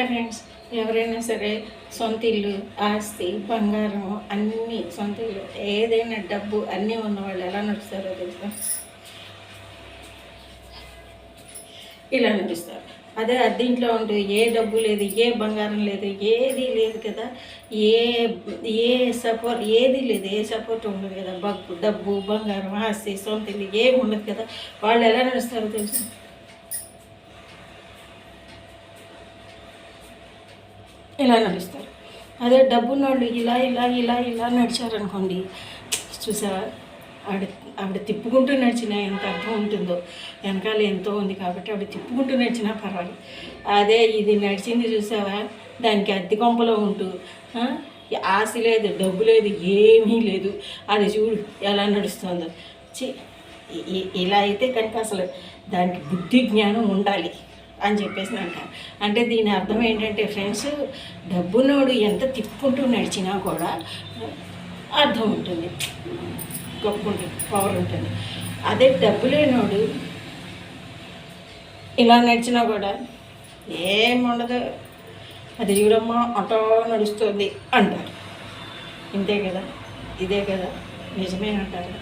Friends, ఎవరైనా సరే సొంత ఇల్లు, ఆస్తి, బంగారం అన్నీ సొంత ఇల్లు ఏదైనా డబ్బు అన్నీ ఉన్నవాళ్ళు ఎలా నడుస్తారో తెలుసా? ఇలా నడుస్తారు. అదే అద్దీంట్లో ఉంటూ ఏ డబ్బు లేదు, ఏ బంగారం లేదు, ఏది లేదు కదా, ఏ ఏ సపోర్ట్ ఏది లేదు, ఏ సపోర్ట్ ఉండదు కదా. డబ్బు, బంగారం, ఆస్తి, సొంత ఇల్లు ఏమి ఉండదు కదా. వాళ్ళు ఎలా నడుస్తారో తెలుసా? ఇలా నడుస్తారు. అదే డబ్బున్నోళ్ళు ఇలా ఇలా ఇలా ఇలా నడిచారనుకోండి, చూసావా, ఆవిడ తిప్పుకుంటూ నడిచినా ఎంత అర్థం ఉంటుందో. వెనకాల ఎంతో ఉంది కాబట్టి ఆవిడ తిప్పుకుంటూ నడిచినా పర్వాలేదు. అదే ఇది నడిచింది చూసావా, దానికి అద్దె కొంపలో ఉంటూ ఆశ లేదు, డబ్బు లేదు, ఏమీ లేదు. అది చూడు ఎలా నడుస్తుందో. ఇలా అయితే కనుక అసలు దానికి బుద్ధి జ్ఞానం ఉండాలి అని చెప్పేసి అంటారు. అంటే దీని అర్థం ఏంటంటే ఫ్రెండ్స్, డబ్బునోడు ఎంత తిప్పుకుంటూ నడిచినా కూడా అర్థం ఉంటుంది, గొప్ప ఉంటుంది, పవర్ ఉంటుంది. అదే డబ్బు లేనోడు ఇలా నడిచినా కూడా ఏముండదు, అది చూడమ్మా ఆటో నడుస్తుంది అంటారు. ఇంతే కదా, ఇదే కదా, నిజమే అంటారు.